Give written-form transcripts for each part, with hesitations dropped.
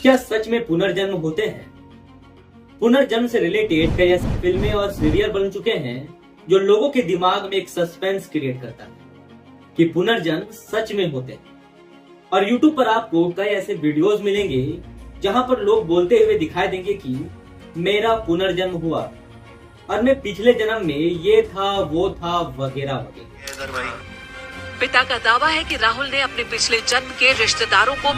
क्या सच में पुनर्जन्म होते हैं? पुनर्जन्म से रिलेटेड कई ऐसी फिल्में और सीरियल बन चुके हैं जो लोगों के दिमाग में एक सस्पेंस क्रिएट करता है कि पुनर्जन्म सच में होते हैं। और YouTube पर आपको कई ऐसे वीडियोस मिलेंगे जहां पर लोग बोलते हुए दिखाई देंगे कि मेरा पुनर्जन्म हुआ और मैं पिछले जन्म में ये था वो था वगैरह वगैरह। पिता का दावा है कि राहुल ने अपने पिछले जन्म के रिश्तेदारों को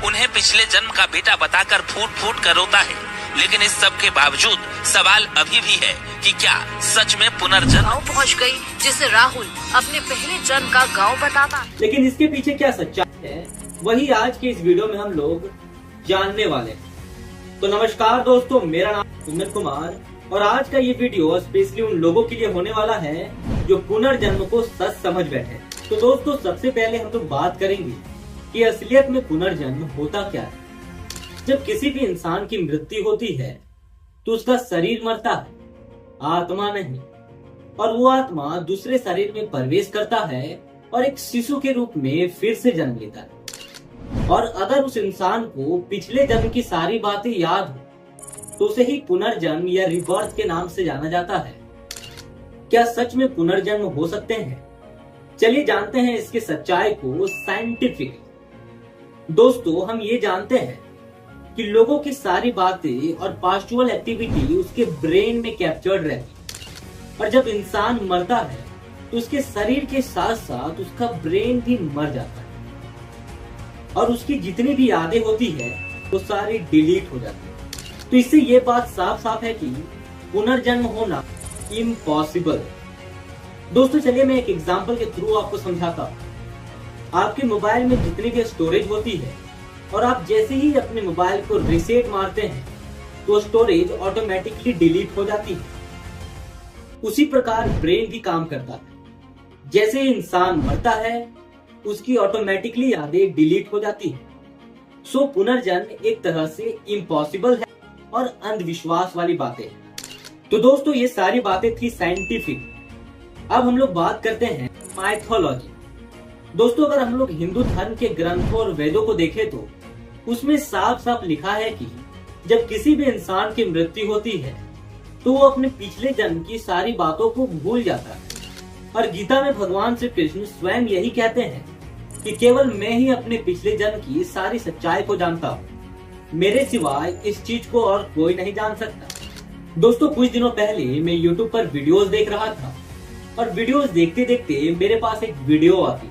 उन्हें पिछले जन्म का बेटा बताकर फूट फूट कर रोता है, लेकिन इस सब के बावजूद सवाल अभी भी है कि क्या सच में पुनर्जन्म। गाँव पहुँच गई जिसे राहुल अपने पहले जन्म का गाँव बताता। लेकिन इसके पीछे क्या सच्चाई है वही आज के इस वीडियो में हम लोग जानने वाले हैं। तो नमस्कार दोस्तों, मेरा नाम सुमित कुमार और आज का ये वीडियो स्पेशली उन लोगों के लिए होने वाला है जो पुनर्जन्म को सच समझ बैठे। तो दोस्तों, सबसे पहले हम लोग बात करेंगे कि असलियत में पुनर्जन्म होता क्या है। जब किसी भी इंसान की मृत्यु होती है तो उसका शरीर मरता है, आत्मा नहीं, और वो आत्मा दूसरे शरीर में प्रवेश करता है और एक शिशु के रूप में फिर से जन्म लेता है। और अगर उस इंसान को पिछले जन्म की सारी बातें याद हो तो उसे ही पुनर्जन्म या रिबर्थ के नाम से जाना जाता है। क्या सच में पुनर्जन्म हो सकते हैं? चलिए जानते हैं इसके सच्चाई को साइंटिफिक। दोस्तों, हम ये जानते हैं कि लोगों की सारी बातें और पास्चुअल एक्टिविटी उसके ब्रेन में कैप्चर्ड रहती है और जब इंसान मरता है तो उसके शरीर के साथ साथ उसका ब्रेन भी मर जाता है और उसकी जितनी भी यादें होती है वो सारी डिलीट हो जाती है। तो इससे ये बात साफ साफ है कि पुनर्जन्म होना इम्पॉसिबल है। दोस्तों, चलिए मैं एक एग्जांपल के थ्रू आपको समझाता हूँ। आपके मोबाइल में जितनी भी स्टोरेज होती है और आप जैसे ही अपने मोबाइल को रीसेट मारते हैं तो स्टोरेज ऑटोमेटिकली डिलीट हो जाती है। उसी प्रकार ब्रेन भी काम करता है। जैसे ही इंसान मरता है उसकी ऑटोमेटिकली यादें डिलीट हो जाती है। सो पुनर्जन्म एक तरह से इम्पॉसिबल है और अंधविश्वास वाली बातें। तो दोस्तों, ये सारी बातें थी साइंटिफिक। अब हम लोग बात करते हैं माइथोलॉजी। दोस्तों, अगर हम लोग हिंदू धर्म के ग्रंथों और वेदों को देखें तो उसमें साफ साफ लिखा है कि जब किसी भी इंसान की मृत्यु होती है तो वो अपने पिछले जन्म की सारी बातों को भूल जाता है। और गीता में भगवान श्री कृष्ण स्वयं यही कहते हैं कि केवल मैं ही अपने पिछले जन्म की सारी सच्चाई को जानता हूँ, मेरे सिवाय इस चीज को और कोई नहीं जान सकता। दोस्तों, कुछ दिनों पहले मैं YouTube पर वीडियोस देख रहा था और वीडियोस देखते देखते मेरे पास एक वीडियो आती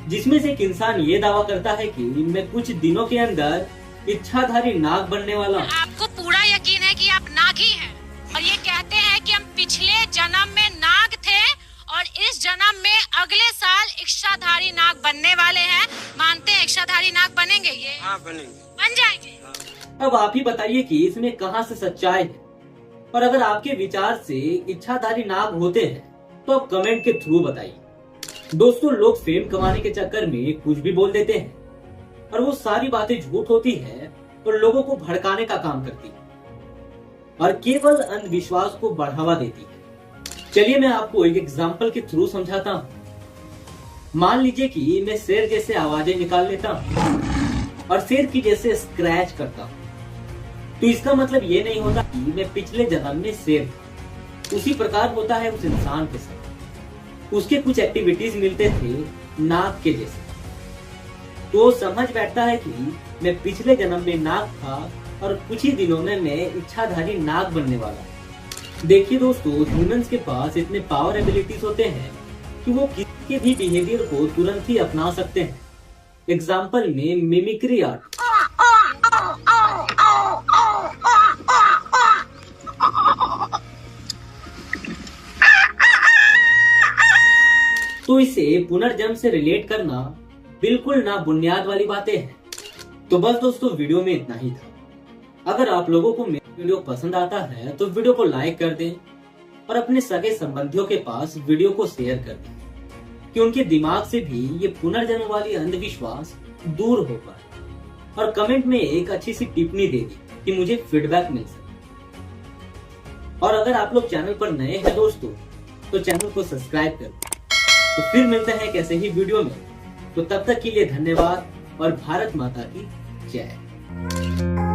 जिसमें से एक इंसान ये दावा करता है कि मैं कुछ दिनों के अंदर इच्छाधारी नाग बनने वाला हूँ। आपको पूरा यकीन है कि आप नाग ही हैं और ये कहते हैं कि हम पिछले जन्म में नाग थे और इस जन्म में अगले साल इच्छाधारी नाग बनने वाले हैं। मानते हैं इच्छाधारी नाग बनेंगे? ये हाँ, बनेंगे, बन जाएंगे। अब आप ही बताइए कि इसमें कहाँ से सच्चाई है, और अगर आपके विचार से इच्छाधारी नाग होते हैं तो आप कमेंट के थ्रू बताइए। दोस्तों, लोग फेम कमाने के चक्कर में कुछ भी बोल देते हैं और वो सारी बातें झूठ होती है और लोगों को भड़काने का काम करती है और केवल अंधविश्वास को बढ़ावा देती है। चलिए मैं आपको एक एग्जांपल के थ्रू समझाता हूँ। मान लीजिए कि मैं शेर जैसे आवाजें निकाल लेता हूँ और शेर की जैसे स्क्रैच करता हूँ, तो इसका मतलब ये नहीं होता कि मैं पिछले जन्म में शेर था। उसी प्रकार होता है उस इंसान के साथ। उसके कुछ एक्टिविटीज मिलते थे नाग के जैसे, तो समझ बैठता है कि मैं पिछले जन्म में नाग था और कुछ ही दिनों में मैं इच्छाधारी नाग बनने वाला। देखिए दोस्तों, ह्यूमंस के पास इतने पावर एबिलिटीज होते हैं कि वो किसी के भी बिहेवियर को तुरंत ही अपना सकते हैं। एग्जाम्पल में मिमिक्री आर्ट। तो इसे पुनर्जन्म से रिलेट करना बिल्कुल ना बुनियाद वाली बातें हैं। तो बस दोस्तों, वीडियो में इतना ही था। अगर आप लोगों को मेरा वीडियो पसंद आता है तो वीडियो को लाइक कर दें और अपने सगे संबंधियों के पास वीडियो को शेयर कर दें कि उनके दिमाग से भी ये पुनर्जन्म वाली अंधविश्वास दूर हो पाए। और कमेंट में एक अच्छी सी टिप्पणी दे दी कि मुझे फीडबैक मिल सके। और अगर आप लोग चैनल पर नए हैं दोस्तों तो चैनल को सब्सक्राइब कर। तो फिर मिलते हैं एक ऐसे ही वीडियो में। तो तब तक के लिए धन्यवाद और भारत माता की जय। है।